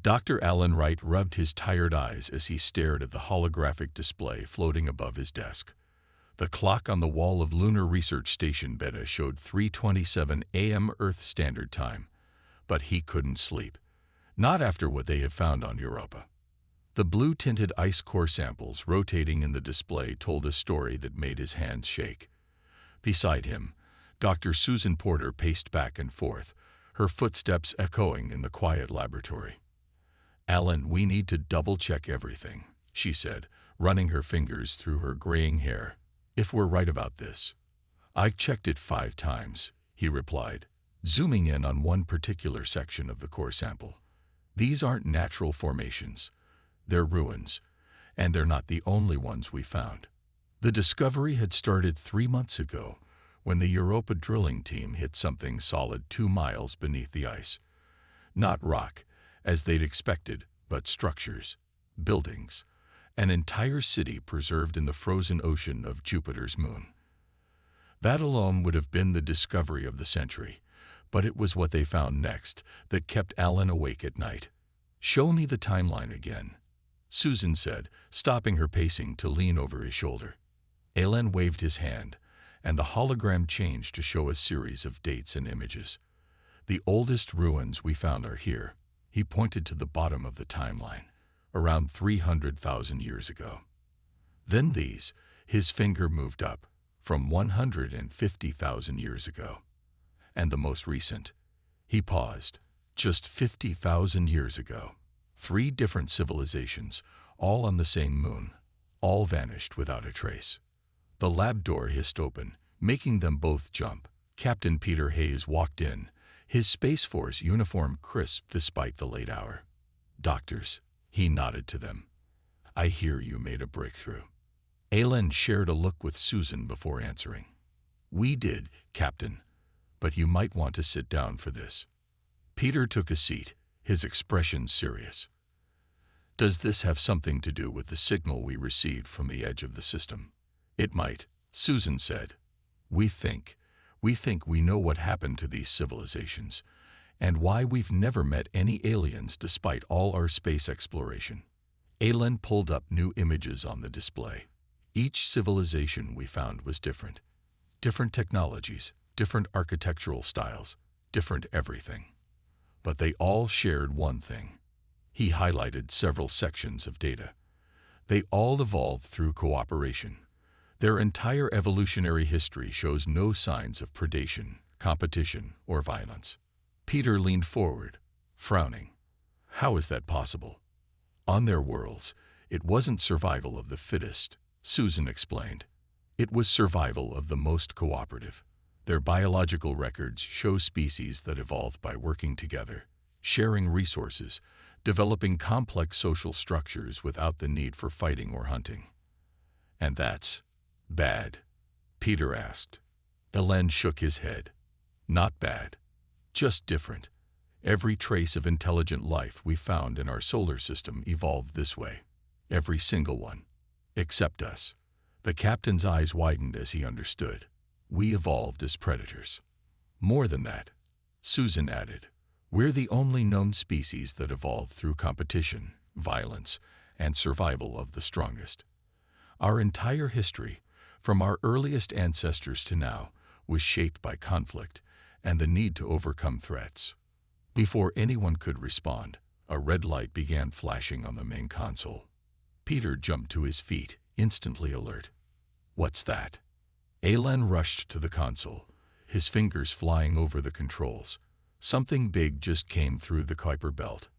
Dr. Alan Wright rubbed his tired eyes as he stared at the holographic display floating above his desk. The clock on the wall of Lunar Research Station Beta showed 3:27 a.m. Earth Standard Time, but he couldn't sleep. Not after what they had found on Europa. The blue-tinted ice core samples rotating in the display told a story that made his hands shake. Beside him, Dr. Susan Porter paced back and forth, her footsteps echoing in the quiet laboratory. "Alan, we need to double-check everything," she said, running her fingers through her graying hair. "If we're right about this." "I checked it 5 times," he replied, zooming in on one particular section of the core sample. "These aren't natural formations. They're ruins, and they're not the only ones we found." The discovery had started 3 months ago, when the Europa drilling team hit something solid 2 miles beneath the ice. Not rock, as they'd expected, but structures, buildings, an entire city preserved in the frozen ocean of Jupiter's moon. That alone would have been the discovery of the century, but it was what they found next that kept Alan awake at night. "Show me the timeline again," Susan said, stopping her pacing to lean over his shoulder. Alan waved his hand, and the hologram changed to show a series of dates and images. "The oldest ruins we found are here." He pointed to the bottom of the timeline, around 300,000 years ago. Then these, his finger moved up, from 150,000 years ago. And the most recent. He paused. Just 50,000 years ago. 3 different civilizations, all on the same moon, all vanished without a trace. The lab door hissed open, making them both jump. Captain Peter Hayes walked in, his Space Force uniform crisp despite the late hour. "Doctors," he nodded to them. "I hear you made a breakthrough." Alan shared a look with Susan before answering. "We did, Captain, but you might want to sit down for this." Peter took a seat, his expression serious. "Does this have something to do with the signal we received from the edge of the system?" "It might," Susan said. We think we know what happened to these civilizations, and why we've never met any aliens despite all our space exploration." Alan pulled up new images on the display. Each civilization we found was different. Different technologies, different architectural styles, different everything. But they all shared one thing. He highlighted several sections of data. They all evolved through cooperation. Their entire evolutionary history shows no signs of predation, competition, or violence. Peter leaned forward, frowning. "How is that possible?" "On their worlds, it wasn't survival of the fittest," Susan explained. "It was survival of the most cooperative. Their biological records show species that evolved by working together, sharing resources, developing complex social structures without the need for fighting or hunting." "And that's bad?" Peter asked. Alan shook his head. "Not bad. Just different. Every trace of intelligent life we found in our solar system evolved this way. Every single one. Except us." The captain's eyes widened as he understood. "We evolved as predators." "More than that," Susan added. "We're the only known species that evolved through competition, violence, and survival of the strongest. Our entire history, from our earliest ancestors to now, was shaped by conflict and the need to overcome threats." Before anyone could respond, a red light began flashing on the main console. Peter jumped to his feet, instantly alert. "What's that?" Alan rushed to the console, his fingers flying over the controls. Something big just came through the Kuiper belt.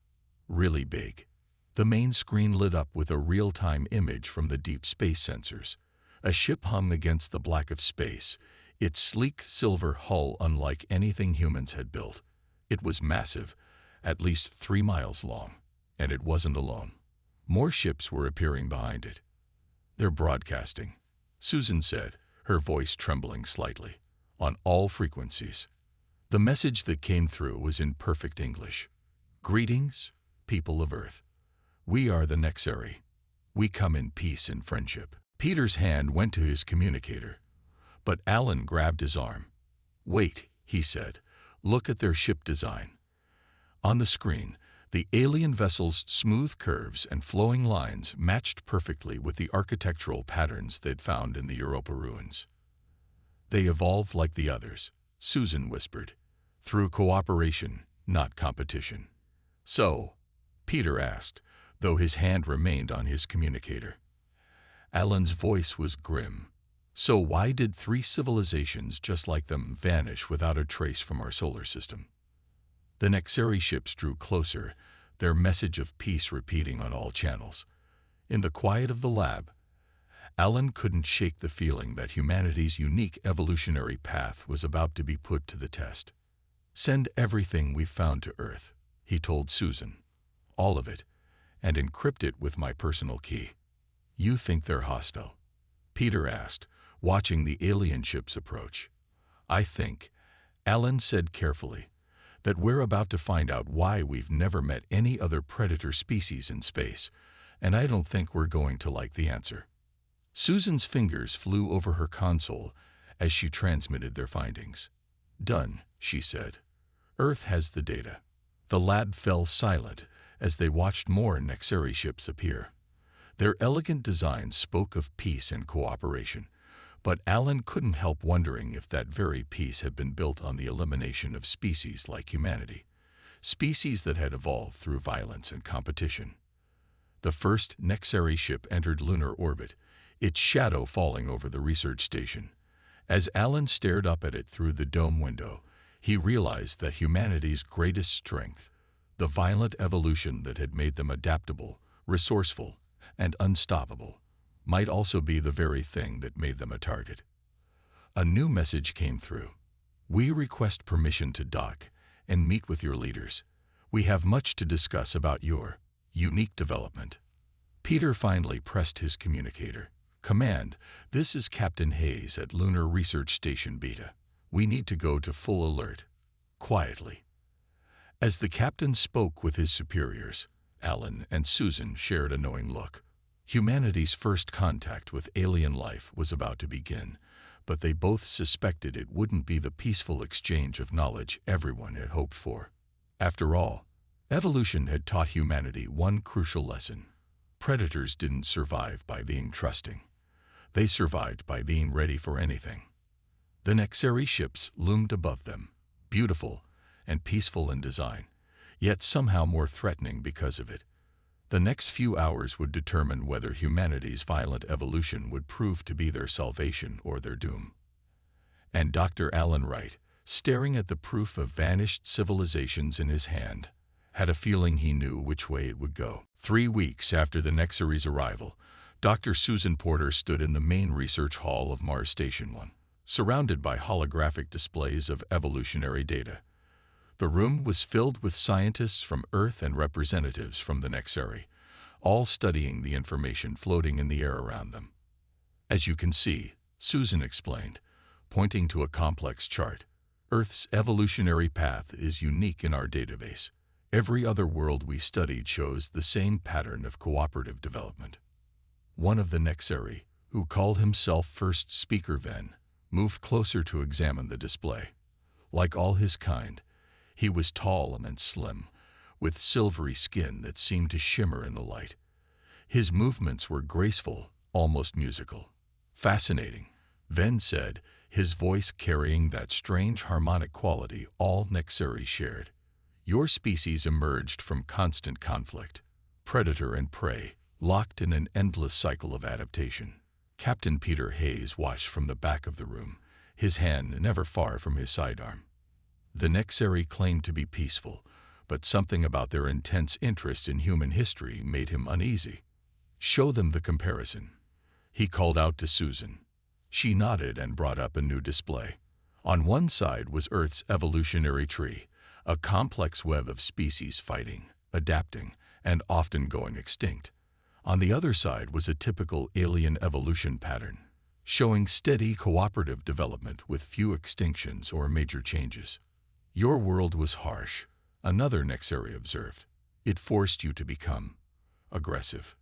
Really big. The main screen lit up with a real-time image from the deep space sensors. A ship hung against the black of space, its sleek silver hull unlike anything humans had built. It was massive, at least 3 miles long, and it wasn't alone. More ships were appearing behind it. "They're broadcasting," Susan said, her voice trembling slightly, "on all frequencies." The message that came through was in perfect English. "Greetings, people of Earth. We are the Nexeri. We come in peace and friendship." Peter's hand went to his communicator, but Alan grabbed his arm. "Wait," he said. "Look at their ship design." On the screen, The alien vessel's smooth curves and flowing lines matched perfectly with the architectural patterns they'd found in the Europa ruins. They evolved like the others, Susan whispered, through cooperation, not competition. So, Peter asked, though his hand remained on his communicator. Alan's voice was grim. So why did 3 civilizations just like them vanish without a trace from our solar system? The Nexeri ships drew closer, their message of peace repeating on all channels. In the quiet of the lab, Alan couldn't shake the feeling that humanity's unique evolutionary path was about to be put to the test. Send everything we've found to Earth, he told Susan. All of it, and encrypt it with my personal key. You think they're hostile? Peter asked, watching the alien ships approach. I think, Alan said carefully, that we're about to find out why we've never met any other predator species in space, and I don't think we're going to like the answer. Susan's fingers flew over her console as she transmitted their findings. Done, she said. Earth has the data. The lab fell silent as they watched more Nexeri ships appear. Their elegant designs spoke of peace and cooperation, but Alan couldn't help wondering if that very peace had been built on the elimination of species like humanity, species that had evolved through violence and competition. The first Nexeri ship entered lunar orbit, its shadow falling over the research station. As Alan stared up at it through the dome window, he realized that humanity's greatest strength, the violent evolution that had made them adaptable, resourceful, and unstoppable, might also be the very thing that made them a target. A new message came through. We request permission to dock and meet with your leaders. We have much to discuss about your unique development. Peter finally pressed his communicator. Command, this is Captain Hayes at Lunar Research Station Beta. We need to go to full alert. Quietly. As the captain spoke with his superiors, Alan and Susan shared a knowing look. Humanity's first contact with alien life was about to begin, but they both suspected it wouldn't be the peaceful exchange of knowledge everyone had hoped for. After all, evolution had taught humanity one crucial lesson. Predators didn't survive by being trusting. They survived by being ready for anything. The Nexeri ships loomed above them, beautiful and peaceful in design, yet somehow more threatening because of it. The next few hours would determine whether humanity's violent evolution would prove to be their salvation or their doom. And Dr. Alan Wright, staring at the proof of vanished civilizations in his hand, had a feeling he knew which way it would go. 3 weeks after the Nexeri's arrival, Dr. Susan Porter stood in the main research hall of Mars Station 1, surrounded by holographic displays of evolutionary data. The room was filled with scientists from Earth and representatives from the Nexeri, all studying the information floating in the air around them. As you can see, Susan explained, pointing to a complex chart, Earth's evolutionary path is unique in our database. Every other world we studied shows the same pattern of cooperative development. One of the Nexeri, who called himself First Speaker Ven, moved closer to examine the display. Like all his kind, he was tall and slim, with silvery skin that seemed to shimmer in the light. His movements were graceful, almost musical. Fascinating, Ven said, his voice carrying that strange harmonic quality all Nexeri shared. Your species emerged from constant conflict, predator and prey, locked in an endless cycle of adaptation. Captain Peter Hayes watched from the back of the room, his hand never far from his sidearm. The Nexeri claimed to be peaceful, but something about their intense interest in human history made him uneasy. Show them the comparison. He called out to Susan. She nodded and brought up a new display. On one side was Earth's evolutionary tree, a complex web of species fighting, adapting, and often going extinct. On the other side was a typical alien evolution pattern, showing steady cooperative development with few extinctions or major changes. Your world was harsh, another Nexeri observed. It forced you to become aggressive.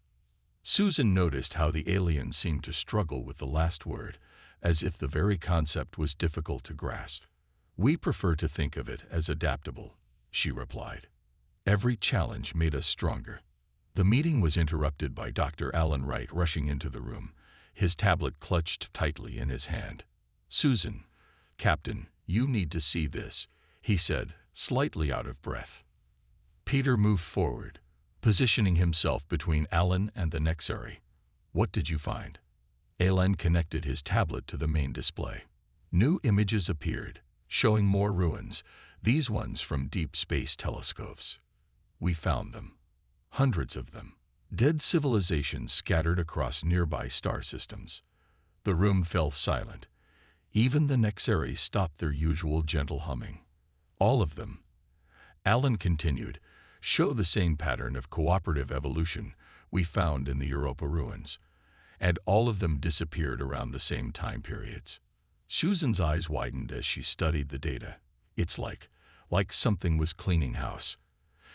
Susan noticed how the alien seemed to struggle with the last word, as if the very concept was difficult to grasp. We prefer to think of it as adaptable, she replied. Every challenge made us stronger. The meeting was interrupted by Dr. Alan Wright rushing into the room, his tablet clutched tightly in his hand. "Susan, Captain, you need to see this," he said, slightly out of breath. Peter moved forward, positioning himself between Alan and the Nexeri. "What did you find?" Alan connected his tablet to the main display. New images appeared, showing more ruins, these ones from deep space telescopes. "We found them. Hundreds of them. Dead civilizations scattered across nearby star systems." The room fell silent. Even the Nexeri stopped their usual gentle humming. "All of them," Alan continued, "show the same pattern of cooperative evolution we found in the Europa ruins, and all of them disappeared around the same time periods." Susan's eyes widened as she studied the data. It's like something was cleaning house,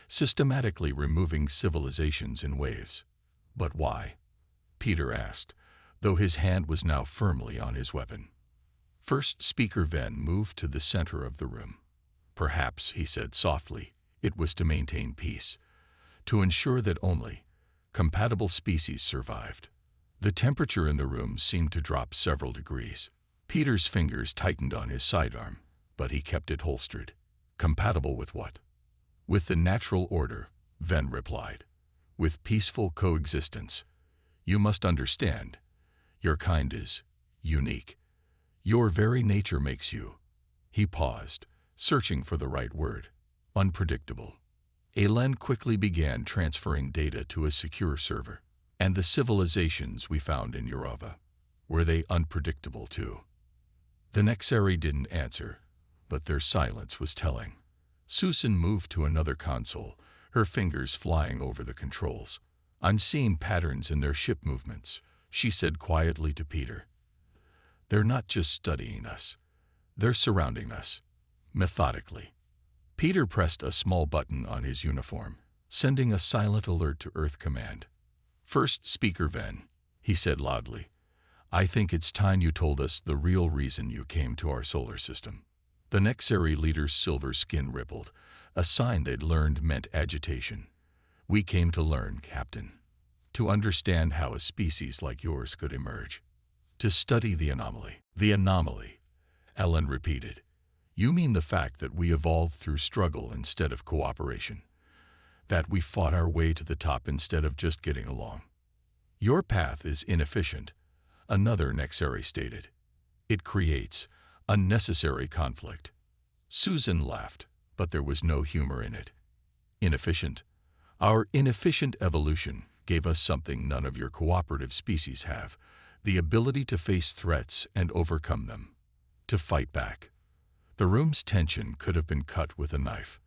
systematically removing civilizations in waves. "But why?" Peter asked, though his hand was now firmly on his weapon. First Speaker Venn moved to the center of the room. "Perhaps," he said softly, "it was to maintain peace, to ensure that only compatible species survived." The temperature in the room seemed to drop several degrees. Peter's fingers tightened on his sidearm, but he kept it holstered. "Compatible with what?" "With the natural order," Venn replied. "With peaceful coexistence. You must understand, your kind is unique. Your very nature makes you—" He paused, searching for the right word. "Unpredictable." Alan quickly began transferring data to a secure server. "And the civilizations we found in Europa, were they unpredictable too?" The Nexeri didn't answer, but their silence was telling. Susan moved to another console, her fingers flying over the controls. "I'm seeing patterns in their ship movements," she said quietly to Peter. "They're not just studying us. They're surrounding us, methodically." Peter pressed a small button on his uniform, sending a silent alert to Earth Command. "First Speaker Venn," he said loudly, "I think it's time you told us the real reason you came to our solar system." The Nexeri leader's silver skin rippled, a sign they'd learned meant agitation. "We came to learn, Captain. To understand how a species like yours could emerge. To study the anomaly." "The anomaly," Alan repeated. "You mean the fact that we evolved through struggle instead of cooperation? That we fought our way to the top instead of just getting along?" "Your path is inefficient," another Nexeri stated. "It creates unnecessary conflict." Susan laughed, but there was no humor in it. "Inefficient? Our inefficient evolution gave us something none of your cooperative species have, the ability to face threats and overcome them. To fight back." The room's tension could have been cut with a knife.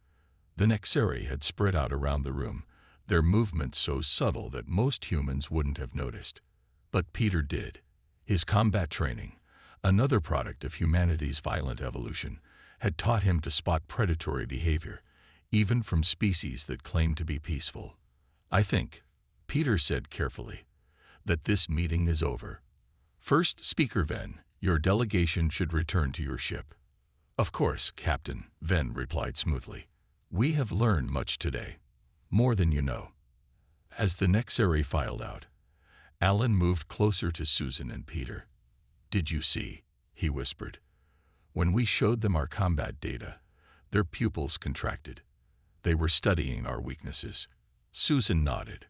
The Nexeri had spread out around the room, their movements so subtle that most humans wouldn't have noticed. But Peter did. His combat training, another product of humanity's violent evolution, had taught him to spot predatory behavior, even from species that claimed to be peaceful. "I think," Peter said carefully, "that this meeting is over. First Speaker Venn, your delegation should return to your ship." "Of course, Captain," Venn replied smoothly. "We have learned much today. More than you know." As the Nexeri filed out, Alan moved closer to Susan and Peter. "Did you see?" he whispered. "When we showed them our combat data, their pupils contracted. They were studying our weaknesses." Susan nodded.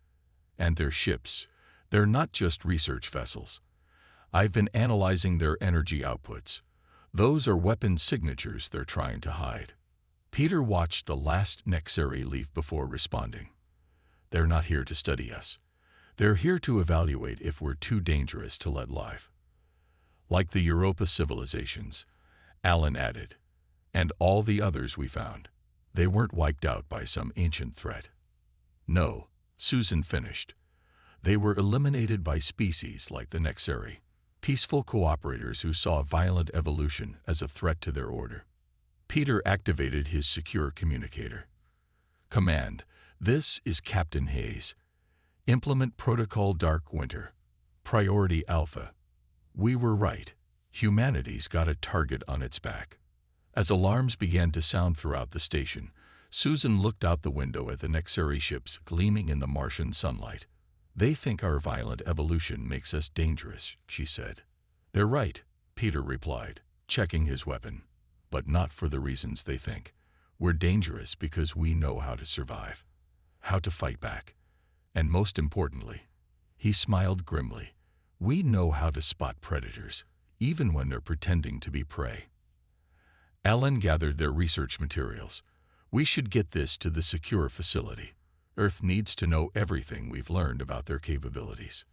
"And their ships, they're not just research vessels. I've been analyzing their energy outputs. Those are weapon signatures they're trying to hide." Peter watched the last Nexeri leave before responding. "They're not here to study us. They're here to evaluate if we're too dangerous to let live. Like the Europa civilizations," Alan added, "and all the others we found. They weren't wiped out by some ancient threat." "No," Susan finished. "They were eliminated by species like the Nexeri, peaceful cooperators who saw violent evolution as a threat to their order." Peter activated his secure communicator. "Command, this is Captain Hayes. Implement Protocol Dark Winter. Priority Alpha. We were right. Humanity's got a target on its back." As alarms began to sound throughout the station, Susan looked out the window at the Nexeri ships gleaming in the Martian sunlight. "They think our violent evolution makes us dangerous," she said. "They're right," Peter replied, checking his weapon. "But not for the reasons they think. We're dangerous because we know how to survive, how to fight back. And most importantly," he smiled grimly, "we know how to spot predators, even when they're pretending to be prey." Alan gathered their research materials. "We should get this to the secure facility. Earth needs to know everything we've learned about their capabilities."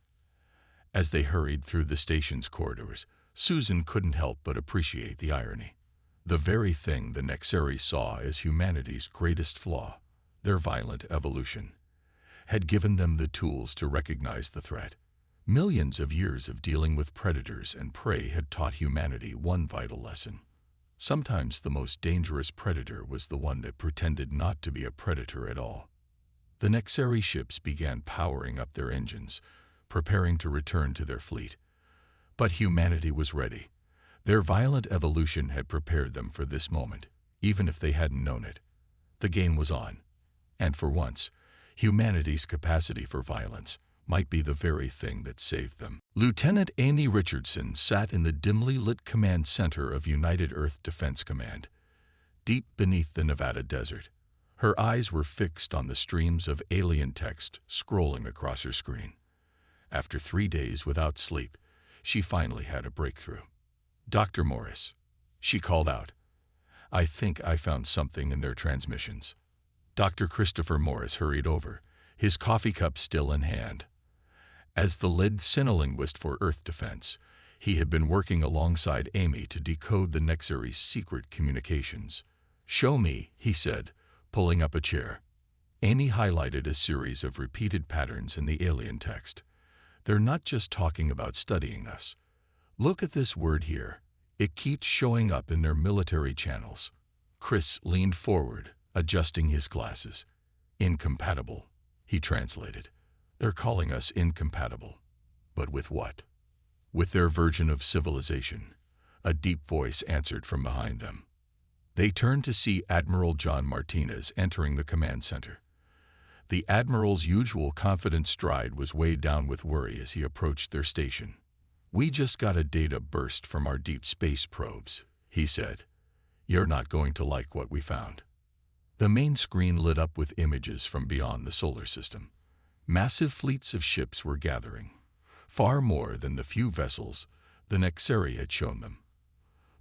As they hurried through the station's corridors, Susan couldn't help but appreciate the irony. The very thing the Nexeri saw as humanity's greatest flaw, their violent evolution, had given them the tools to recognize the threat. Millions of years of dealing with predators and prey had taught humanity one vital lesson. Sometimes the most dangerous predator was the one that pretended not to be a predator at all. The Nexeri ships began powering up their engines, preparing to return to their fleet. But humanity was ready. Their violent evolution had prepared them for this moment, even if they hadn't known it. The game was on. And for once, humanity's capacity for violence might be the very thing that saved them. Lieutenant Amy Richardson sat in the dimly lit command center of United Earth Defense Command, deep beneath the Nevada desert. Her eyes were fixed on the streams of alien text scrolling across her screen. After 3 days without sleep, she finally had a breakthrough. "Dr. Morris," she called out, "I think I found something in their transmissions." Dr. Christopher Morris hurried over, his coffee cup still in hand. As the lead synolinguist for Earth Defense, he had been working alongside Amy to decode the Nexeri's secret communications. "Show me," he said, pulling up a chair. Amy highlighted a series of repeated patterns in the alien text. "They're not just talking about studying us. Look at this word here. It keeps showing up in their military channels." Chris leaned forward, adjusting his glasses. "Incompatible," he translated. "They're calling us incompatible. But with what?" "With their version of civilization," a deep voice answered from behind them. They turned to see Admiral John Martinez entering the command center. The Admiral's usual confident stride was weighed down with worry as he approached their station. "We just got a data burst from our deep space probes," he said. "You're not going to like what we found." The main screen lit up with images from beyond the solar system. Massive fleets of ships were gathering, far more than the few vessels the Nexeri had shown them.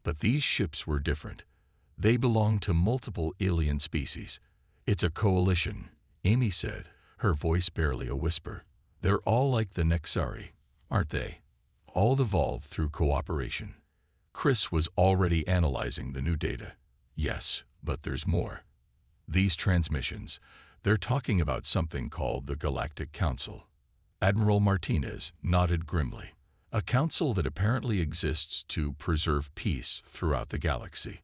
But these ships were different. They belonged to multiple alien species. "It's a coalition," Amy said, her voice barely a whisper. "They're all like the Nexeri, aren't they? All evolved through cooperation." Chris was already analyzing the new data. "Yes, but there's more. These transmissions, they're talking about something called the Galactic Council." Admiral Martinez nodded grimly. "A council that apparently exists to preserve peace throughout the galaxy.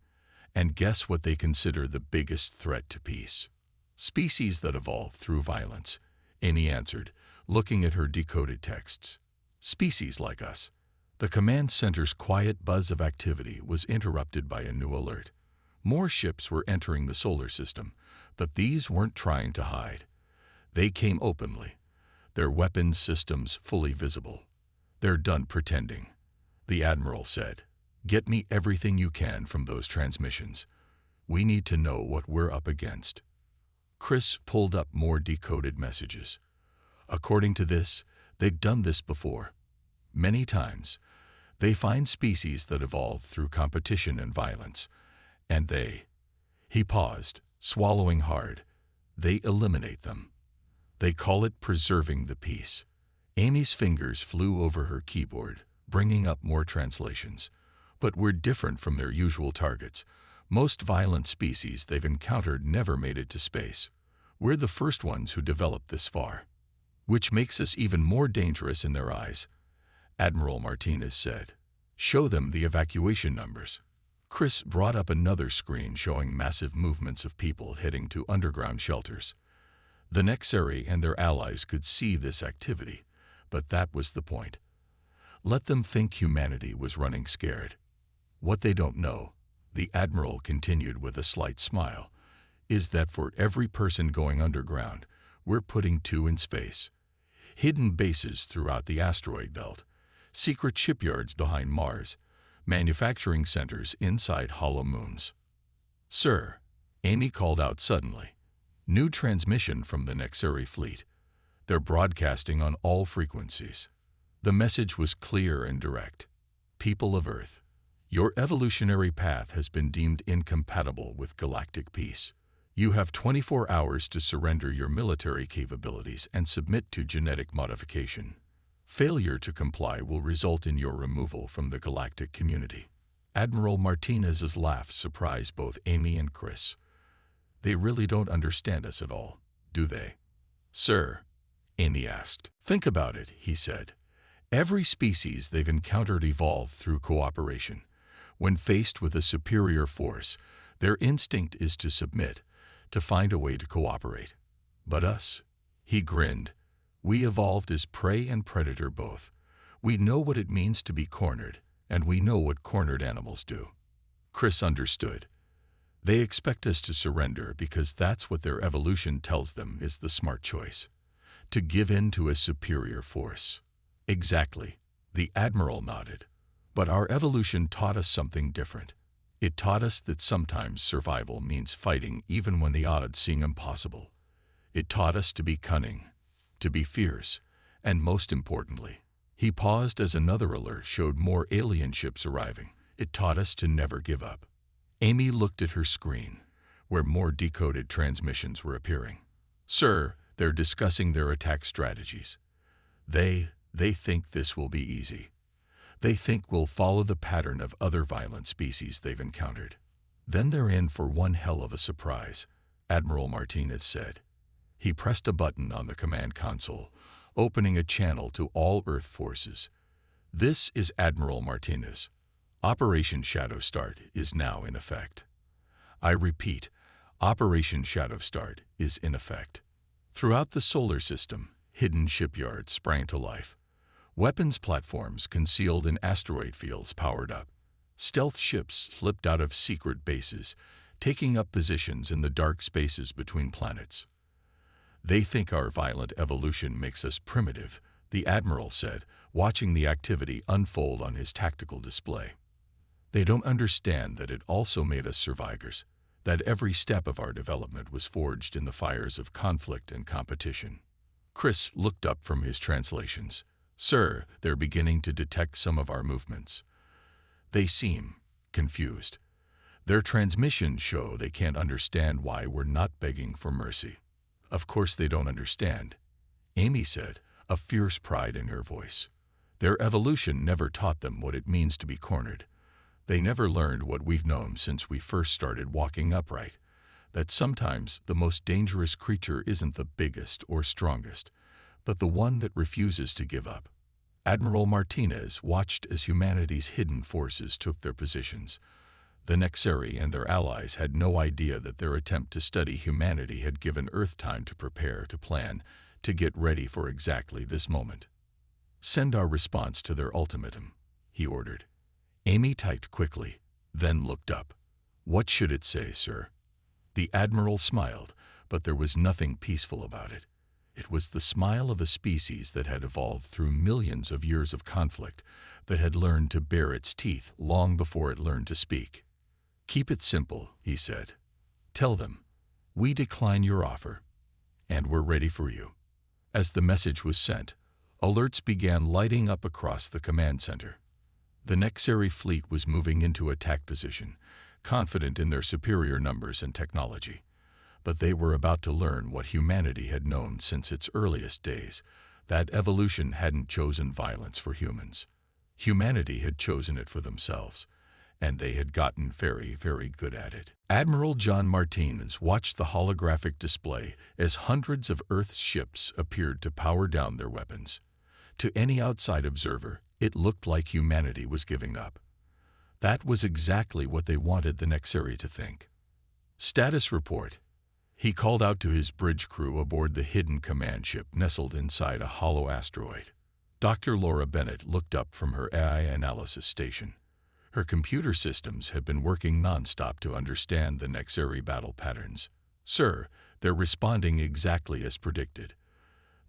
And guess what they consider the biggest threat to peace? Species that evolve through violence," Amy answered, looking at her decoded texts. "Species like us." The command center's quiet buzz of activity was interrupted by a new alert. More ships were entering the solar system, but these weren't trying to hide. They came openly, their weapons systems fully visible. "They're done pretending," the Admiral said. "Get me everything you can from those transmissions. We need to know what we're up against." Chris pulled up more decoded messages. "According to this, they've done this before. Many times. They find species that evolve through competition and violence, and he paused, swallowing hard. "They eliminate them. They call it preserving the peace." Amy's fingers flew over her keyboard, bringing up more translations. "But we're different from their usual targets. Most violent species they've encountered never made it to space. We're the first ones who developed this far. Which makes us even more dangerous in their eyes," Admiral Martinez said. "Show them the evacuation numbers." Chris brought up another screen showing massive movements of people heading to underground shelters. The Nexeri and their allies could see this activity, but that was the point. Let them think humanity was running scared. "What they don't know," the Admiral continued with a slight smile, is that for every person going underground, we're putting 2 in space. Hidden bases throughout the asteroid belt, secret shipyards behind Mars, manufacturing centers inside hollow moons. Sir, Amy called out suddenly. New transmission from the Nexeri fleet. They're broadcasting on all frequencies. The message was clear and direct. People of Earth, your evolutionary path has been deemed incompatible with galactic peace. You have 24 hours to surrender your military capabilities and submit to genetic modification. Failure to comply will result in your removal from the galactic community. Admiral Martinez's laugh surprised both Amy and Chris. They really don't understand us at all, do they? Sir, Amy asked. Think about it, he said. Every species they've encountered evolved through cooperation. When faced with a superior force, their instinct is to submit, to find a way to cooperate. But us, he grinned, we evolved as prey and predator both. We know what it means to be cornered, and we know what cornered animals do. Chris understood. They expect us to surrender because that's what their evolution tells them is the smart choice. To give in to a superior force. Exactly, the Admiral nodded. But our evolution taught us something different. It taught us that sometimes survival means fighting even when the odds seem impossible. It taught us to be cunning, to be fierce, and most importantly, he paused as another alert showed more alien ships arriving. It taught us to never give up. Amy looked at her screen, where more decoded transmissions were appearing. Sir, they're discussing their attack strategies. They think this will be easy. They think we'll follow the pattern of other violent species they've encountered. Then they're in for one hell of a surprise, Admiral Martinez said. He pressed a button on the command console, opening a channel to all Earth forces. This is Admiral Martinez. Operation Shadow Start is now in effect. I repeat, Operation Shadow Start is in effect. Throughout the solar system, hidden shipyards sprang to life. Weapons platforms concealed in asteroid fields powered up. Stealth ships slipped out of secret bases, taking up positions in the dark spaces between planets. They think our violent evolution makes us primitive, the Admiral said, watching the activity unfold on his tactical display. They don't understand that it also made us survivors, that every step of our development was forged in the fires of conflict and competition. Chris looked up from his translations. Sir, they're beginning to detect some of our movements. They seem confused. Their transmissions show they can't understand why we're not begging for mercy. Of course they don't understand, Amy said, a fierce pride in her voice. Their evolution never taught them what it means to be cornered. They never learned what we've known since we first started walking upright, that sometimes the most dangerous creature isn't the biggest or strongest, but the one that refuses to give up. Admiral Martinez watched as humanity's hidden forces took their positions. The Nexeri and their allies had no idea that their attempt to study humanity had given Earth time to prepare, to plan, to get ready for exactly this moment. Send our response to their ultimatum, he ordered. Amy typed quickly, then looked up. What should it say, sir? The Admiral smiled, but there was nothing peaceful about it. It was the smile of a species that had evolved through millions of years of conflict, that had learned to bare its teeth long before it learned to speak. Keep it simple, he said. Tell them, we decline your offer, and we're ready for you. As the message was sent, alerts began lighting up across the command center. The Nexeri fleet was moving into attack position, confident in their superior numbers and technology. But they were about to learn what humanity had known since its earliest days, that evolution hadn't chosen violence for humans. Humanity had chosen it for themselves, and they had gotten very, very good at it. Admiral John Martinez watched the holographic display as hundreds of Earth's ships appeared to power down their weapons. To any outside observer, it looked like humanity was giving up. That was exactly what they wanted the Nexeri to think. Status report. He called out to his bridge crew aboard the hidden command ship nestled inside a hollow asteroid. Dr. Laura Bennett looked up from her AI analysis station. Her computer systems had been working non-stop to understand the Nexeri battle patterns. Sir, they're responding exactly as predicted.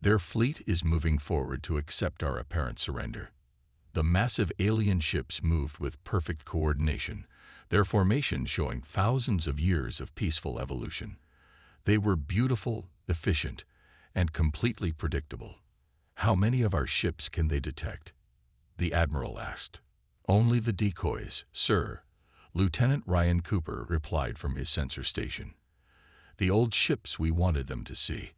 Their fleet is moving forward to accept our apparent surrender. The massive alien ships moved with perfect coordination, their formation showing thousands of years of peaceful evolution. They were beautiful, efficient, and completely predictable. How many of our ships can they detect? The Admiral asked. Only the decoys, sir, Lieutenant Ryan Cooper replied from his sensor station. The old ships we wanted them to see.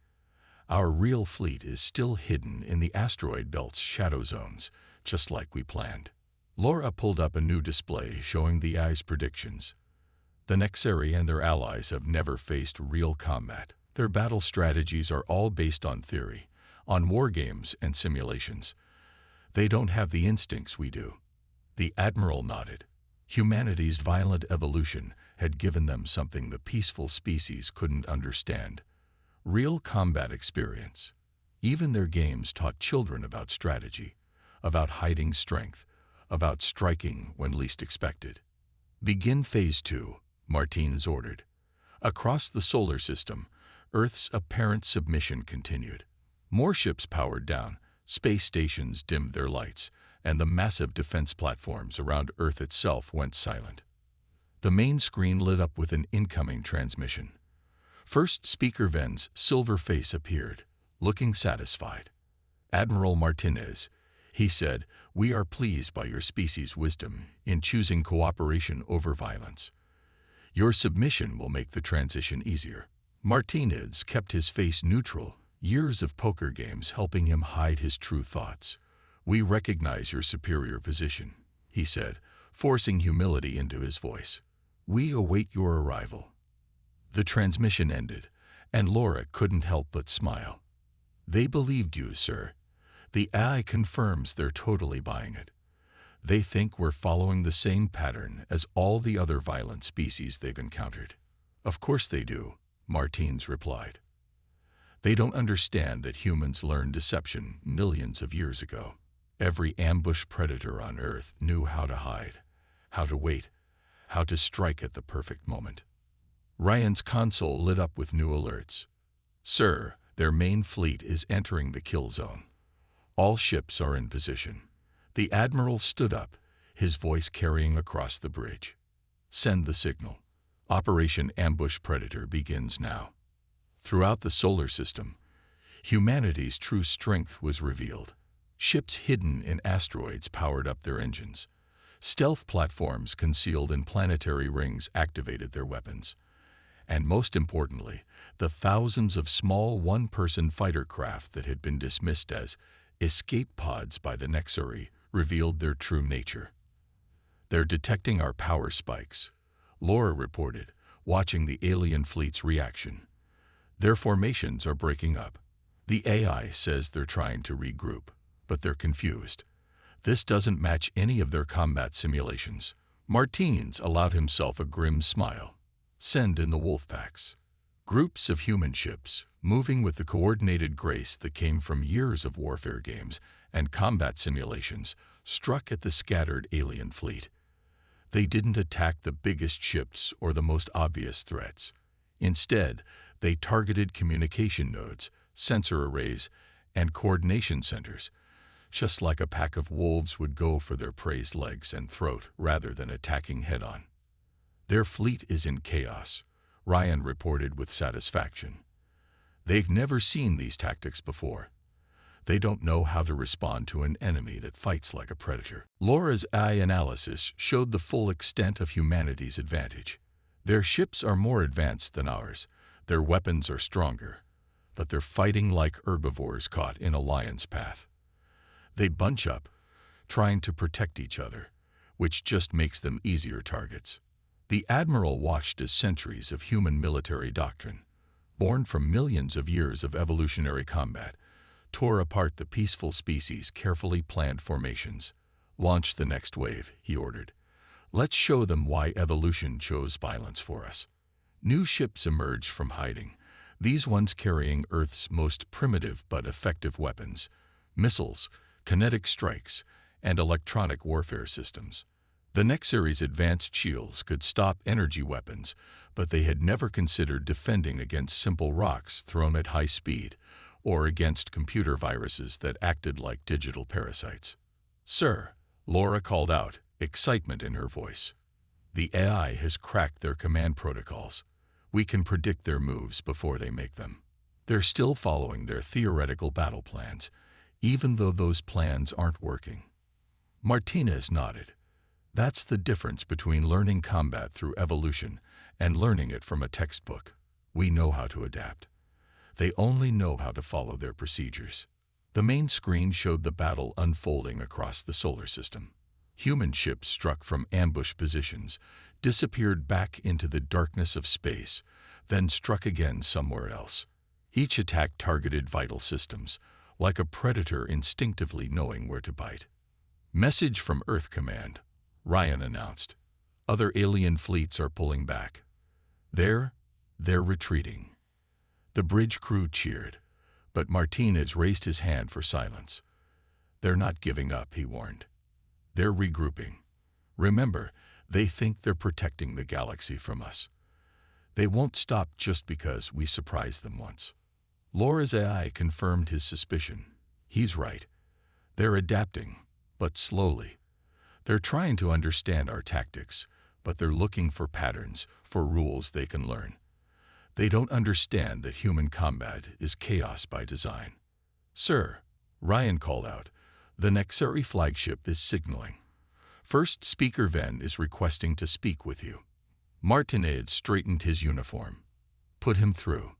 Our real fleet is still hidden in the asteroid belt's shadow zones, just like we planned. Laura pulled up a new display showing the AI's predictions. The Nexeri and their allies have never faced real combat. Their battle strategies are all based on theory, on war games and simulations. They don't have the instincts we do. The Admiral nodded. Humanity's violent evolution had given them something the peaceful species couldn't understand. Real combat experience. Even their games taught children about strategy, about hiding strength, about striking when least expected. Begin Phase 2, Martinez ordered. Across the solar system, Earth's apparent submission continued. More ships powered down, space stations dimmed their lights, and the massive defense platforms around Earth itself went silent. The main screen lit up with an incoming transmission. First Speaker Ven's silver face appeared, looking satisfied. Admiral Martinez, he said, we are pleased by your species' wisdom in choosing cooperation over violence. Your submission will make the transition easier. Martinez kept his face neutral, years of poker games helping him hide his true thoughts. We recognize your superior position, he said, forcing humility into his voice. We await your arrival. The transmission ended, and Laura couldn't help but smile. They believed you, sir. The AI confirms they're totally buying it. They think we're following the same pattern as all the other violent species they've encountered. Of course they do, Martinez replied. They don't understand that humans learned deception millions of years ago. Every ambush predator on Earth knew how to hide, how to wait, how to strike at the perfect moment. Ryan's console lit up with new alerts. Sir, their main fleet is entering the kill zone. All ships are in position. The Admiral stood up, his voice carrying across the bridge. Send the signal. Operation Ambush Predator begins now. Throughout the solar system, humanity's true strength was revealed. Ships hidden in asteroids powered up their engines. Stealth platforms concealed in planetary rings activated their weapons. And most importantly, the thousands of small one-person fighter craft that had been dismissed as escape pods by the Nexeri revealed their true nature. They're detecting our power spikes, Laura reported, watching the alien fleet's reaction. Their formations are breaking up. The AI says they're trying to regroup, but they're confused. This doesn't match any of their combat simulations. Martinez allowed himself a grim smile. Send in the wolf packs. Groups of human ships, moving with the coordinated grace that came from years of warfare games and combat simulations, struck at the scattered alien fleet. They didn't attack the biggest ships or the most obvious threats. Instead, they targeted communication nodes, sensor arrays, and coordination centers, just like a pack of wolves would go for their prey's legs and throat rather than attacking head-on. Their fleet is in chaos, Ryan reported with satisfaction. They've never seen these tactics before. They don't know how to respond to an enemy that fights like a predator. Laura's AI analysis showed the full extent of humanity's advantage. Their ships are more advanced than ours, their weapons are stronger, but they're fighting like herbivores caught in a lion's path. They bunch up, trying to protect each other, which just makes them easier targets. The Admiral watched as centuries of human military doctrine, born from millions of years of evolutionary combat, tore apart the peaceful species' carefully planned formations. Launch the next wave, he ordered. Let's show them why evolution chose violence for us. New ships emerged from hiding, these ones carrying Earth's most primitive but effective weapons, missiles, kinetic strikes, and electronic warfare systems. The Nexeri's advanced shields could stop energy weapons, but they had never considered defending against simple rocks thrown at high speed or against computer viruses that acted like digital parasites. "Sir," Laura called out, excitement in her voice. "The AI has cracked their command protocols. We can predict their moves before they make them. They're still following their theoretical battle plans, even though those plans aren't working." Martinez nodded. "That's the difference between learning combat through evolution and learning it from a textbook. We know how to adapt. They only know how to follow their procedures." The main screen showed the battle unfolding across the solar system. Human ships struck from ambush positions, disappeared back into the darkness of space, then struck again somewhere else. Each attack targeted vital systems, like a predator instinctively knowing where to bite. "Message from Earth Command," Ryan announced. "Other alien fleets are pulling back. They're retreating." The bridge crew cheered, but Martinez raised his hand for silence. "They're not giving up," he warned. "They're regrouping. Remember, they think they're protecting the galaxy from us. They won't stop just because we surprised them once." Laura's AI confirmed his suspicion. He's right. They're adapting, but slowly. They're trying to understand our tactics, but they're looking for patterns, for rules they can learn. They don't understand that human combat is chaos by design. "Sir," Ryan called out, "the Nexeri flagship is signaling. First Speaker Ven is requesting to speak with you." Martinez straightened his uniform. "Put him through."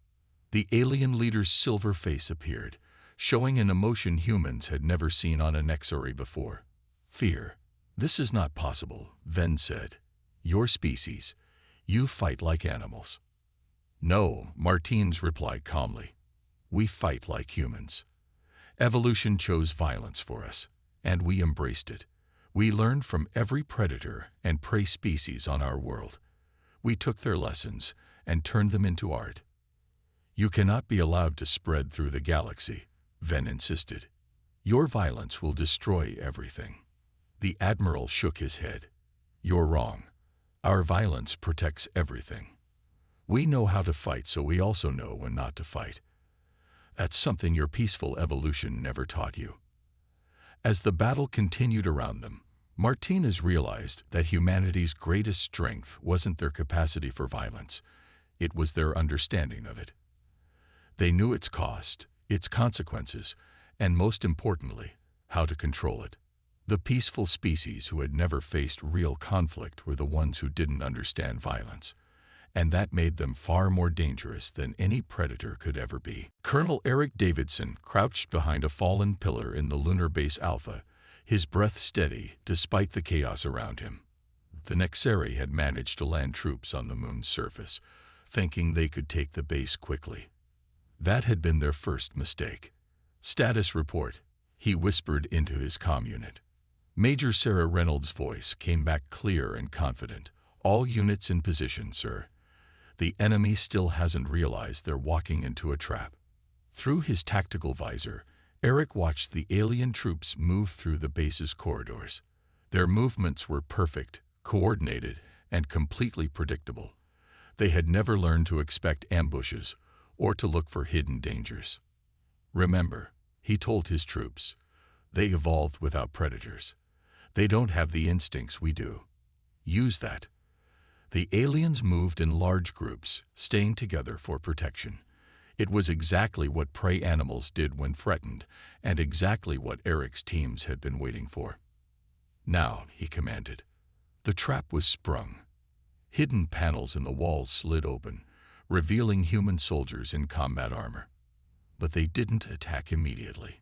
The alien leader's silver face appeared, showing an emotion humans had never seen on a Nexeri before. "Fear. This is not possible," Ven said. "Your species. You fight like animals." "No," Martinez replied calmly. "We fight like humans. Evolution chose violence for us, and we embraced it. We learned from every predator and prey species on our world. We took their lessons and turned them into art." "You cannot be allowed to spread through the galaxy," Ven insisted. "Your violence will destroy everything." The Admiral shook his head. "You're wrong. Our violence protects everything. We know how to fight, so we also know when not to fight. That's something your peaceful evolution never taught you." As the battle continued around them, Martinez realized that humanity's greatest strength wasn't their capacity for violence, it was their understanding of it. They knew its cost, its consequences, and most importantly, how to control it. The peaceful species who had never faced real conflict were the ones who didn't understand violence, and that made them far more dangerous than any predator could ever be. Colonel Eric Davidson crouched behind a fallen pillar in the lunar base Alpha, his breath steady despite the chaos around him. The Nexeri had managed to land troops on the moon's surface, thinking they could take the base quickly. That had been their first mistake. "Status report," he whispered into his comm unit. Major Sarah Reynolds' voice came back clear and confident. "All units in position, sir. The enemy still hasn't realized they're walking into a trap." Through his tactical visor, Eric watched the alien troops move through the base's corridors. Their movements were perfect, coordinated, and completely predictable. They had never learned to expect ambushes or to look for hidden dangers. "Remember," he told his troops, "they evolved without predators. They don't have the instincts we do. Use that." The aliens moved in large groups, staying together for protection. It was exactly what prey animals did when threatened, and exactly what Eric's teams had been waiting for. "Now," he commanded. The trap was sprung. Hidden panels in the walls slid open, revealing human soldiers in combat armor. But they didn't attack immediately.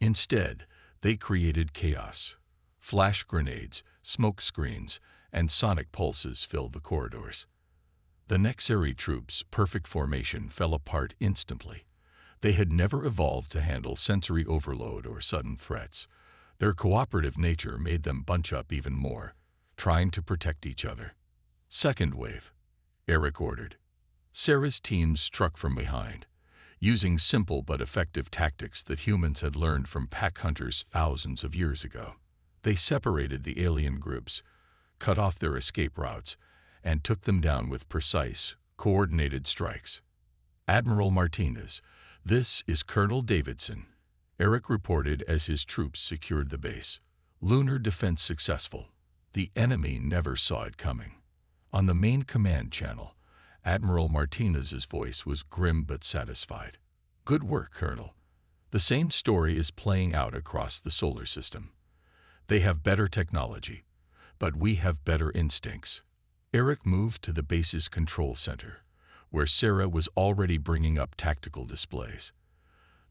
Instead, they created chaos. Flash grenades, smoke screens, and sonic pulses filled the corridors. The Nexeri troops' perfect formation fell apart instantly. They had never evolved to handle sensory overload or sudden threats. Their cooperative nature made them bunch up even more, trying to protect each other. "Second wave," Eric ordered. Sarah's teams struck from behind, using simple but effective tactics that humans had learned from pack hunters thousands of years ago. They separated the alien groups, cut off their escape routes, and took them down with precise, coordinated strikes. Admiral Martinez, this is Colonel Davidson, Eric reported as his troops secured the base. Lunar defense successful. The enemy never saw it coming. On the main command channel, Admiral Martinez's voice was grim but satisfied. Good work, Colonel. The same story is playing out across the solar system. They have better technology, but we have better instincts. Eric moved to the base's control center, where Sarah was already bringing up tactical displays.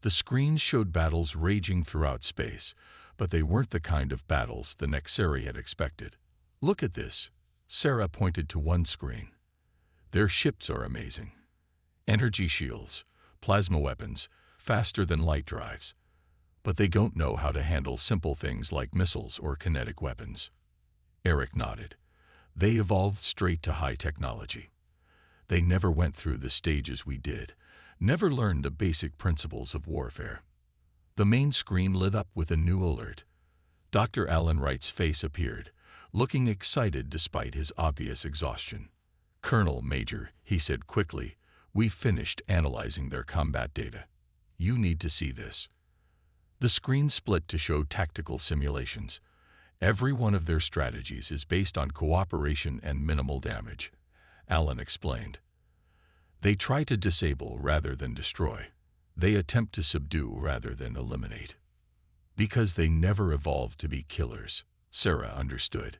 The screens showed battles raging throughout space, but they weren't the kind of battles the Nexeri had expected. Look at this. Sarah pointed to one screen. Their ships are amazing. Energy shields, plasma weapons, faster than light drives. But they don't know how to handle simple things like missiles or kinetic weapons. Eric nodded. They evolved straight to high technology. They never went through the stages we did, never learned the basic principles of warfare. The main screen lit up with a new alert. Dr. Alan Wright's face appeared, looking excited despite his obvious exhaustion. Colonel Major, he said quickly, we finished analyzing their combat data. You need to see this. The screen split to show tactical simulations. Every one of their strategies is based on cooperation and minimal damage, Alan explained. They try to disable rather than destroy. They attempt to subdue rather than eliminate. Because they never evolved to be killers, Sarah understood.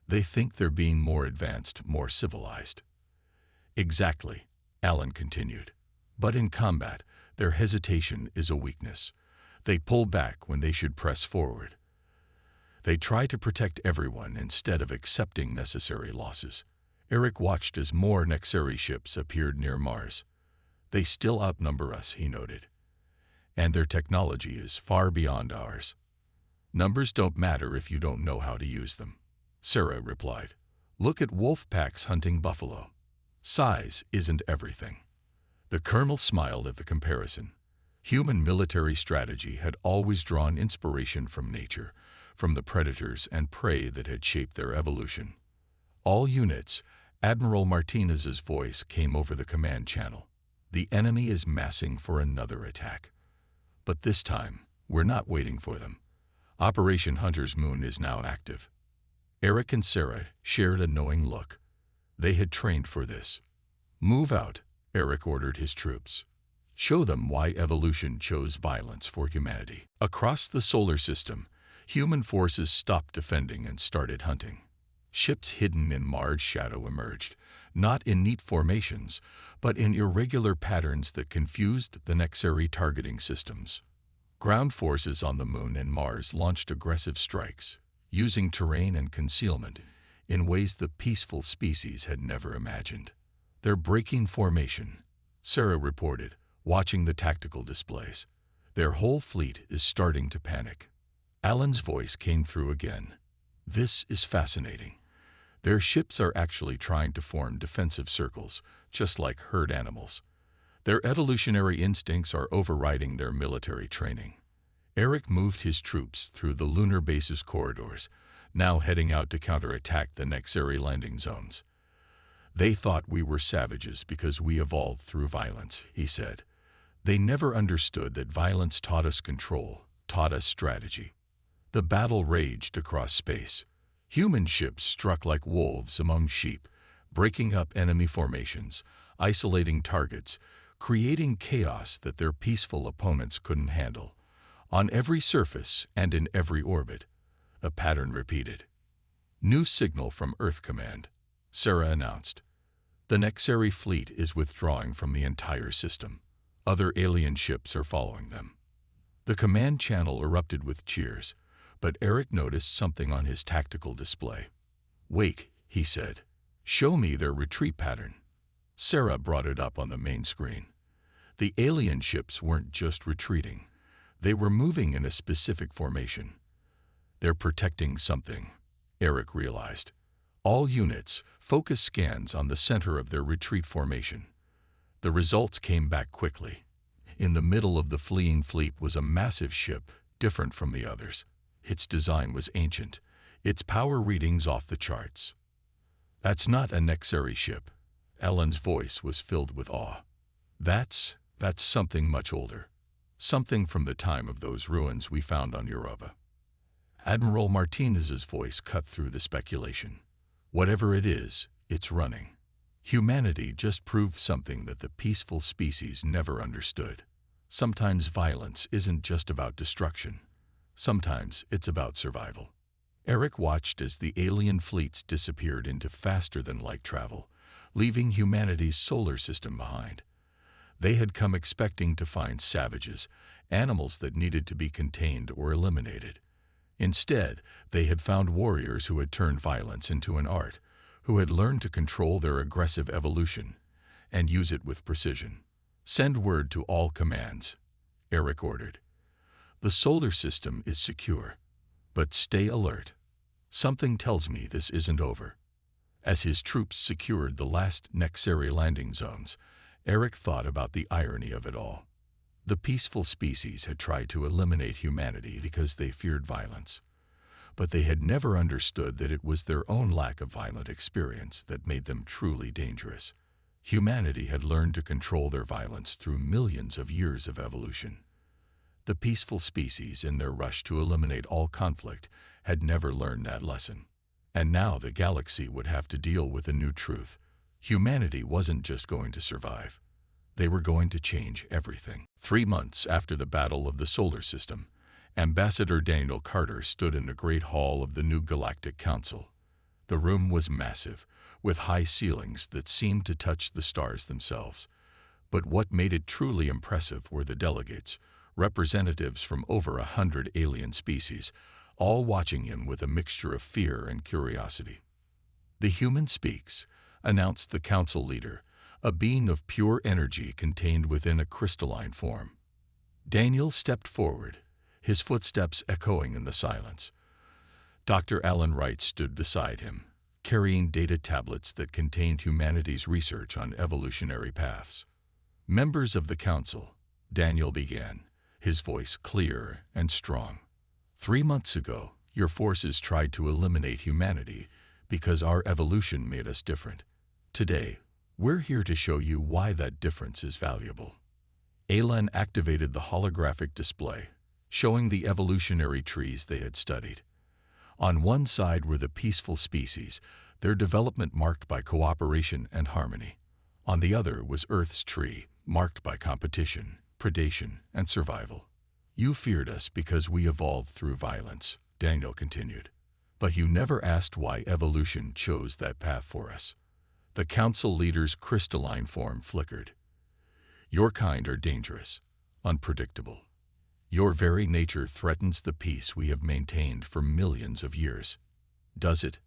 They think they're being more advanced, more civilized. Exactly, Alan continued. But in combat, their hesitation is a weakness. They pull back when they should press forward. They try to protect everyone instead of accepting necessary losses. Eric watched as more Nexeri ships appeared near Mars. They still outnumber us, he noted. And their technology is far beyond ours. Numbers don't matter if you don't know how to use them, Sarah replied. Look at wolf packs hunting buffalo. Size isn't everything. The colonel smiled at the comparison. Human military strategy had always drawn inspiration from nature, from the predators and prey that had shaped their evolution. All units, Admiral Martinez's voice came over the command channel. The enemy is massing for another attack. But this time, we're not waiting for them. Operation Hunter's Moon is now active. Eric and Sarah shared a knowing look. They had trained for this. Move out, Eric ordered his troops. Show them why evolution chose violence for humanity. Across the solar system, human forces stopped defending and started hunting. Ships hidden in Mars' shadow emerged, not in neat formations, but in irregular patterns that confused the Nexeri targeting systems. Ground forces on the Moon and Mars launched aggressive strikes, using terrain and concealment in ways the peaceful species had never imagined. They're breaking formation, Sarah reported, watching the tactical displays. Their whole fleet is starting to panic. Alan's voice came through again. This is fascinating. Their ships are actually trying to form defensive circles, just like herd animals. Their evolutionary instincts are overriding their military training. Eric moved his troops through the lunar base's corridors, now heading out to counterattack the Nexeri landing zones. They thought we were savages because we evolved through violence, he said. They never understood that violence taught us control, taught us strategy. The battle raged across space. Human ships struck like wolves among sheep, breaking up enemy formations, isolating targets, creating chaos that their peaceful opponents couldn't handle. On every surface and in every orbit, the pattern repeated. New signal from Earth Command, Sarah announced. The Nexeri fleet is withdrawing from the entire system. Other alien ships are following them. The command channel erupted with cheers, but Eric noticed something on his tactical display. Wait, he said. Show me their retreat pattern. Sarah brought it up on the main screen. The alien ships weren't just retreating. They were moving in a specific formation. They're protecting something, Eric realized. All units, focus scans on the center of their retreat formation. The results came back quickly. In the middle of the fleeing fleet was a massive ship, different from the others. Its design was ancient, Its power readings off the charts. That's not a Nexeri ship. Ellen's voice was filled with awe. That's something much older. Something from the time of those ruins we found on Europa. Admiral Martinez's voice cut through the speculation. Whatever it is, it's running. Humanity just proved something that the peaceful species never understood. Sometimes violence isn't just about destruction. Sometimes it's about survival. Eric watched as the alien fleets disappeared into faster-than-light travel, leaving humanity's solar system behind. They had come expecting to find savages, animals that needed to be contained or eliminated. Instead, they had found warriors who had turned violence into an art, who had learned to control their aggressive evolution and use it with precision. "Send word to all commands," Eric ordered. "The solar system is secure, but stay alert. Something tells me this isn't over." As his troops secured the last Nexeri landing zones, Eric thought about the irony of it all. The peaceful species had tried to eliminate humanity because they feared violence. But they had never understood that it was their own lack of violent experience that made them truly dangerous. Humanity had learned to control their violence through millions of years of evolution. The peaceful species, in their rush to eliminate all conflict, had never learned that lesson. And now the galaxy would have to deal with a new truth. Humanity wasn't just going to survive. They were going to change everything. 3 months after the Battle of the Solar System, Ambassador Daniel Carter stood in the Great Hall of the new Galactic Council. The room was massive, with high ceilings that seemed to touch the stars themselves. But what made it truly impressive were the delegates, representatives from over 100 alien species, all watching him with a mixture of fear and curiosity. "The human speaks," announced the council leader, a being of pure energy contained within a crystalline form. Daniel stepped forward, his footsteps echoing in the silence. Dr. Alan Wright stood beside him, carrying data tablets that contained humanity's research on evolutionary paths. "Members of the council," Daniel began, his voice clear and strong. "3 months ago, your forces tried to eliminate humanity because our evolution made us different. Today, we're here to show you why that difference is valuable." Alan activated the holographic display, showing the evolutionary trees they had studied. On one side were the peaceful species, their development marked by cooperation and harmony. On the other was Earth's tree, marked by competition, predation, and survival. "You feared us because we evolved through violence," Daniel continued. "But you never asked why evolution chose that path for us." The council leader's crystalline form flickered. "Your kind are dangerous, unpredictable. Your very nature threatens the peace we have maintained for millions of years." "Does it?"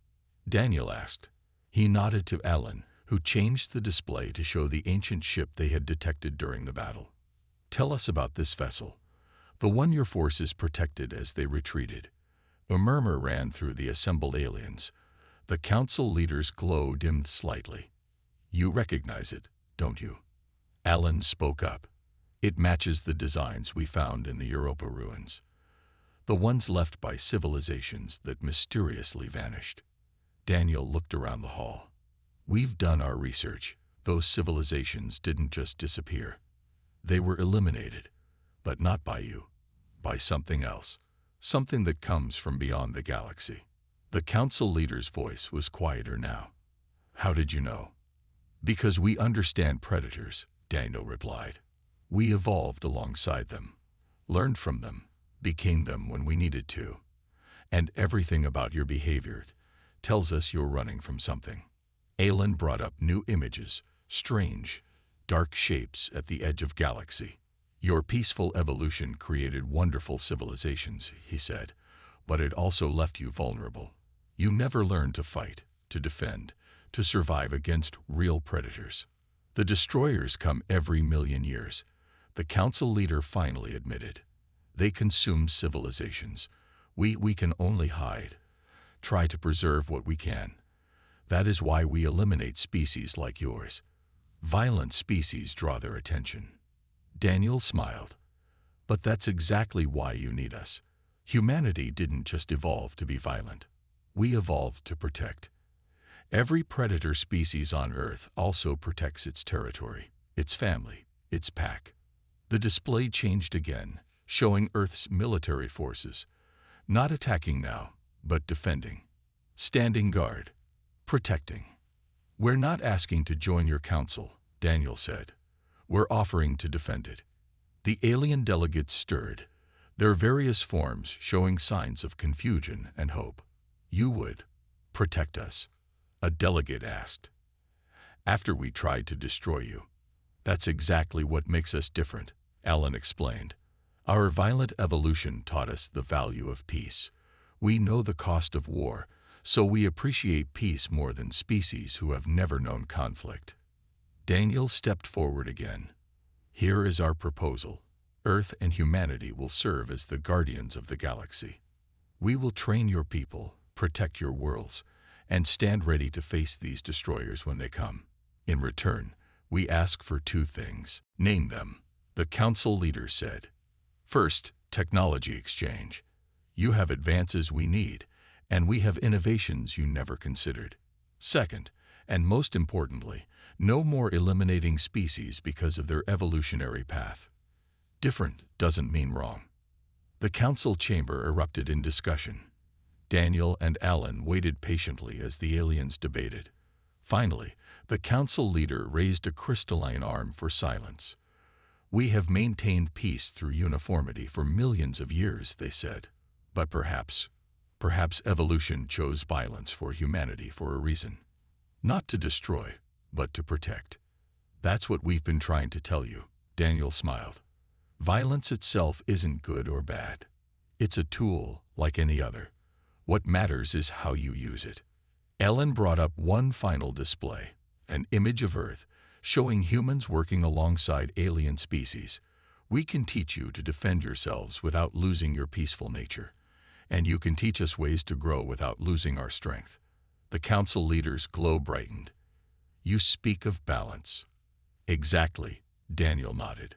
Daniel asked. He nodded to Alan, who changed the display to show the ancient ship they had detected during the battle. "Tell us about this vessel, the one your forces protected as they retreated." A murmur ran through the assembled aliens. The council leader's glow dimmed slightly. "You recognize it, don't you?" Alan spoke up. "It matches the designs we found in the Europa ruins. The ones left by civilizations that mysteriously vanished." Daniel looked around the hall. "We've done our research. Those civilizations didn't just disappear. They were eliminated, but not by you, by something else, something that comes from beyond the galaxy." The council leader's voice was quieter now. "How did you know?" "Because we understand predators," Daniel replied. "We evolved alongside them, learned from them, became them when we needed to. And everything about your behavior tells us you're running from something." Alan brought up new images, strange, dark shapes at the edge of galaxy. "Your peaceful evolution created wonderful civilizations," he said, "but it also left you vulnerable. You never learned to fight, to defend, to survive against real predators. The destroyers come every million years," the council leader finally admitted. "They consume civilizations. We can only hide, try to preserve what we can. That is why we eliminate species like yours. Violent species draw their attention." Daniel smiled. "But that's exactly why you need us. Humanity didn't just evolve to be violent. We evolved to protect. Every predator species on Earth also protects its territory, its family, its pack. The display changed again, showing Earth's military forces, not attacking now, but defending. Standing guard. Protecting. "We're not asking to join your council," Daniel said. "We're offering to defend it." The alien delegates stirred, their various forms showing signs of confusion and hope. "You would protect us?" a delegate asked. "After we tried to destroy you." "That's exactly what makes us different," Alan explained. "Our violent evolution taught us the value of peace. We know the cost of war, so we appreciate peace more than species who have never known conflict." Daniel stepped forward again. "Here is our proposal. Earth and humanity will serve as the guardians of the galaxy. We will train your people, protect your worlds, and stand ready to face these destroyers when they come. In return, we ask for 2 things. Name them," the council leader said. "First, technology exchange. You have advances we need, and we have innovations you never considered. Second, and most importantly, no more eliminating species because of their evolutionary path. Different doesn't mean wrong." The council chamber erupted in discussion. Daniel and Alan waited patiently as the aliens debated. Finally, the council leader raised a crystalline arm for silence. "We have maintained peace through uniformity for millions of years," they said. "But perhaps evolution chose violence for humanity for a reason. Not to destroy, but to protect. That's what we've been trying to tell you," Daniel smiled. "Violence itself isn't good or bad. It's a tool, like any other. What matters is how you use it." Ellen brought up one final display, an image of Earth, showing humans working alongside alien species. "We can teach you to defend yourselves without losing your peaceful nature. And you can teach us ways to grow without losing our strength." The council leader's glow brightened. "You speak of balance." "Exactly," Daniel nodded.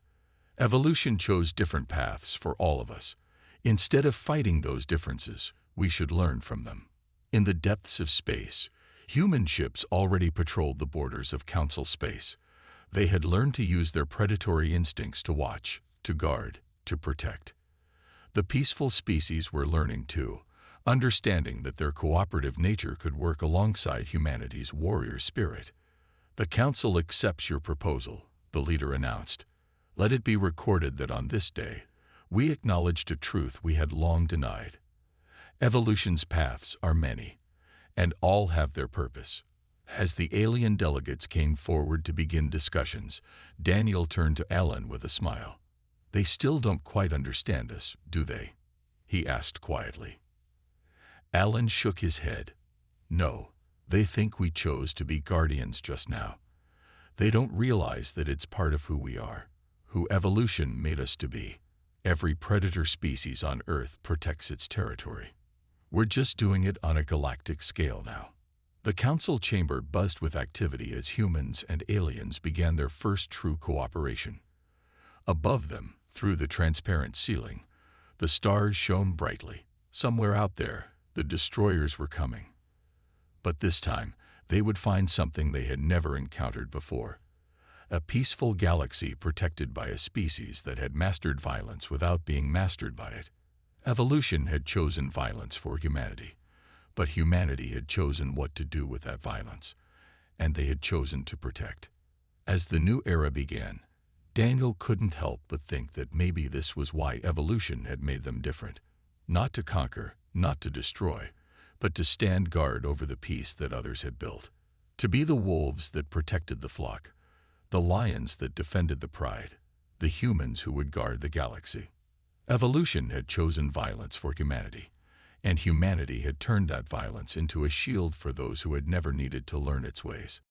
"Evolution chose different paths for all of us. Instead of fighting those differences, we should learn from them." In the depths of space, human ships already patrolled the borders of council space. They had learned to use their predatory instincts to watch, to guard, to protect. The peaceful species were learning too, understanding that their cooperative nature could work alongside humanity's warrior spirit. "The council accepts your proposal," the leader announced. "Let it be recorded that on this day, we acknowledged a truth we had long denied. Evolution's paths are many, and all have their purpose." As the alien delegates came forward to begin discussions, Daniel turned to Alan with a smile. "They still don't quite understand us, do they?" he asked quietly. Alan shook his head. "No, they think we chose to be guardians just now. They don't realize that it's part of who we are, who evolution made us to be. Every predator species on Earth protects its territory. We're just doing it on a galactic scale now." The council chamber buzzed with activity as humans and aliens began their first true cooperation. Above them, through the transparent ceiling, the stars shone brightly. Somewhere out there, the destroyers were coming. But this time, they would find something they had never encountered before. A peaceful galaxy protected by a species that had mastered violence without being mastered by it. Evolution had chosen violence for humanity, but humanity had chosen what to do with that violence, and they had chosen to protect. As the new era began, Daniel couldn't help but think that maybe this was why evolution had made them different. Not to conquer, not to destroy, but to stand guard over the peace that others had built. To be the wolves that protected the flock, the lions that defended the pride, the humans who would guard the galaxy. Evolution had chosen violence for humanity, and humanity had turned that violence into a shield for those who had never needed to learn its ways.